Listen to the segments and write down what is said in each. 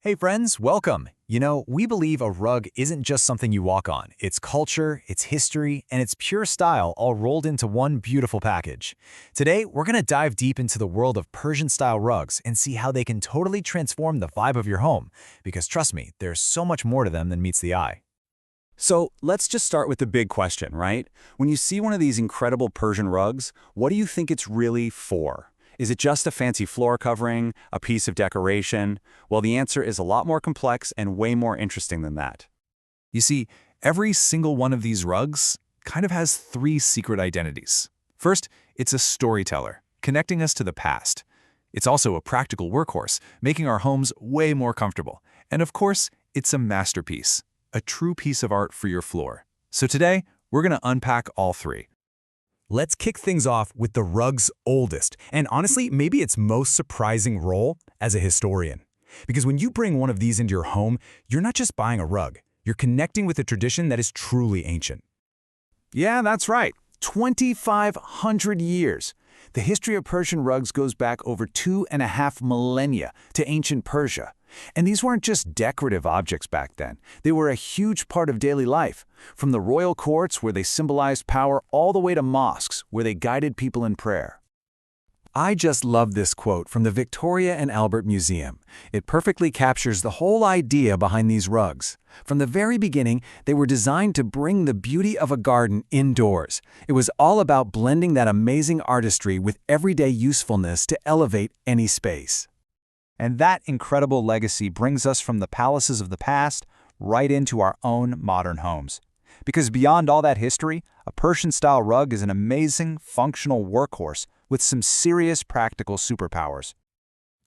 Hey friends, welcome. We believe a rug isn't just something you walk on. It's culture, it's history, and it's pure style all rolled into one beautiful package. Today, we're going to dive deep into the world of Persian-style rugs and see how they can totally transform the vibe of your home. Because trust me, there's so much more to them than meets the eye. So let's just start with the big question, right? When you see one of these incredible Persian rugs, what do you think it's really for? Is it just a fancy floor covering, a piece of decoration? Well, the answer is a lot more complex and way more interesting than that. You see, every single one of these rugs kind of has three secret identities. First, it's a storyteller, connecting us to the past. It's also a practical workhorse, making our homes way more comfortable. And of course, it's a masterpiece, a true piece of art for your floor. So today, we're going to unpack all three. Let's kick things off with the rug's oldest, and honestly, maybe its most surprising role as a historian. Because when you bring one of these into your home, you're not just buying a rug, you're connecting with a tradition that is truly ancient. Yeah, that's right. 2,500 years. The history of Persian rugs goes back over 2.5 millennia to ancient Persia. And these weren't just decorative objects back then. They were a huge part of daily life, from the royal courts where they symbolized power all the way to mosques where they guided people in prayer. I just love this quote from the Victoria and Albert Museum. It perfectly captures the whole idea behind these rugs. From the very beginning, they were designed to bring the beauty of a garden indoors. It was all about blending that amazing artistry with everyday usefulness to elevate any space. And that incredible legacy brings us from the palaces of the past right into our own modern homes. Because beyond all that history, a Persian-style rug is an amazing, functional workhorse with some serious practical superpowers.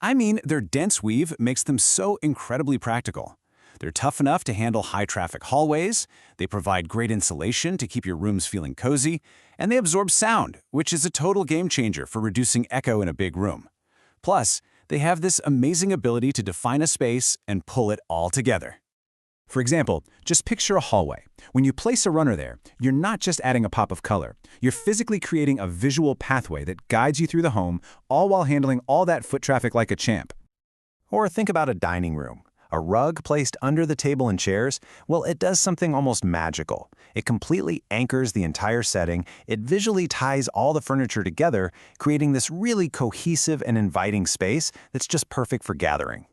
I mean, their dense weave makes them so incredibly practical. They're tough enough to handle high-traffic hallways, they provide great insulation to keep your rooms feeling cozy, and they absorb sound, which is a total game-changer for reducing echo in a big room. Plus, they have this amazing ability to define a space and pull it all together. For example, just picture a hallway. When you place a runner there, you're not just adding a pop of color. You're physically creating a visual pathway that guides you through the home, all while handling all that foot traffic like a champ. Or think about a dining room. A rug placed under the table and chairs, well, it does something almost magical. It completely anchors the entire setting. It visually ties all the furniture together, creating this really cohesive and inviting space that's just perfect for gathering.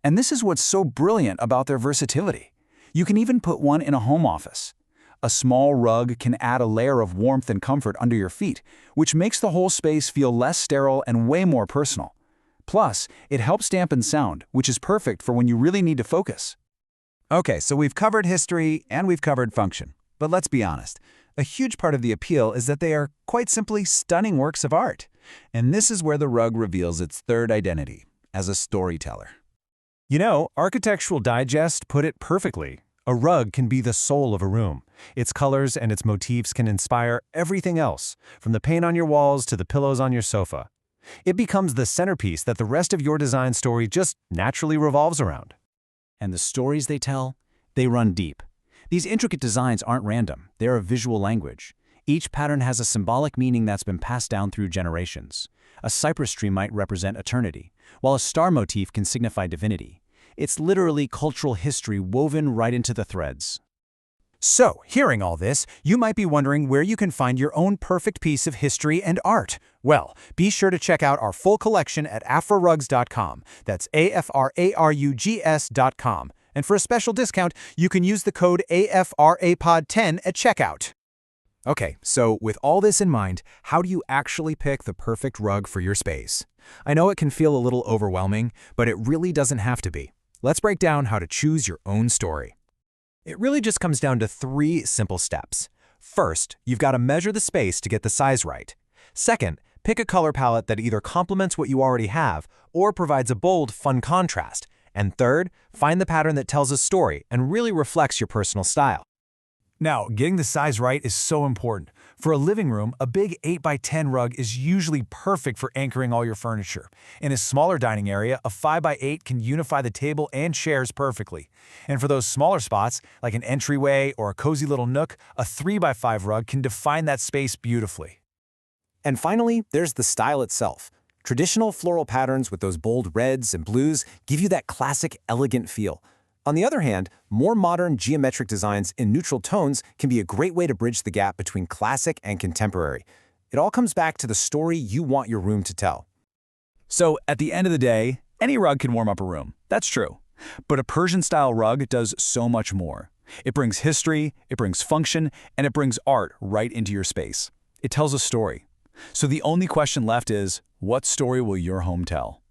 And this is what's so brilliant about their versatility. You can even put one in a home office. A small rug can add a layer of warmth and comfort under your feet, which makes the whole space feel less sterile and way more personal. Plus, it helps dampen sound, which is perfect for when you really need to focus. Okay, so we've covered history and we've covered function. But let's be honest, a huge part of the appeal is that they are quite simply stunning works of art. And this is where the rug reveals its third identity, as a storyteller. Architectural Digest put it perfectly. A rug can be the soul of a room. Its colors and its motifs can inspire everything else, from the paint on your walls to the pillows on your sofa. It becomes the centerpiece that the rest of your design story just naturally revolves around. And the stories they tell, they run deep. These intricate designs aren't random, they're a visual language. Each pattern has a symbolic meaning that's been passed down through generations. A cypress tree might represent eternity, while a star motif can signify divinity. It's literally cultural history woven right into the threads. So, hearing all this, you might be wondering where you can find your own perfect piece of history and art. Well, be sure to check out our full collection at AfraRugs.com. That's AfraRugs.com. And for a special discount, you can use the code AFRAPOD10 at checkout. Okay, so with all this in mind, how do you actually pick the perfect rug for your space? I know it can feel a little overwhelming, but it really doesn't have to be. Let's break down how to choose your own story. It really just comes down to three simple steps. First, you've got to measure the space to get the size right. Second, pick a color palette that either complements what you already have or provides a bold, fun contrast. And third, find the pattern that tells a story and really reflects your personal style. Now, getting the size right is so important. For a living room, a big 8x10 rug is usually perfect for anchoring all your furniture. In a smaller dining area, a 5x8 can unify the table and chairs perfectly. And for those smaller spots, like an entryway or a cozy little nook, a 3x5 rug can define that space beautifully. And finally, there's the style itself. Traditional floral patterns with those bold reds and blues give you that classic, elegant feel. On the other hand, more modern geometric designs in neutral tones can be a great way to bridge the gap between classic and contemporary. It all comes back to the story you want your room to tell. So, at the end of the day, any rug can warm up a room. That's true. But a Persian-style rug does so much more. It brings history, it brings function, and it brings art right into your space. It tells a story. So the only question left is, what story will your home tell?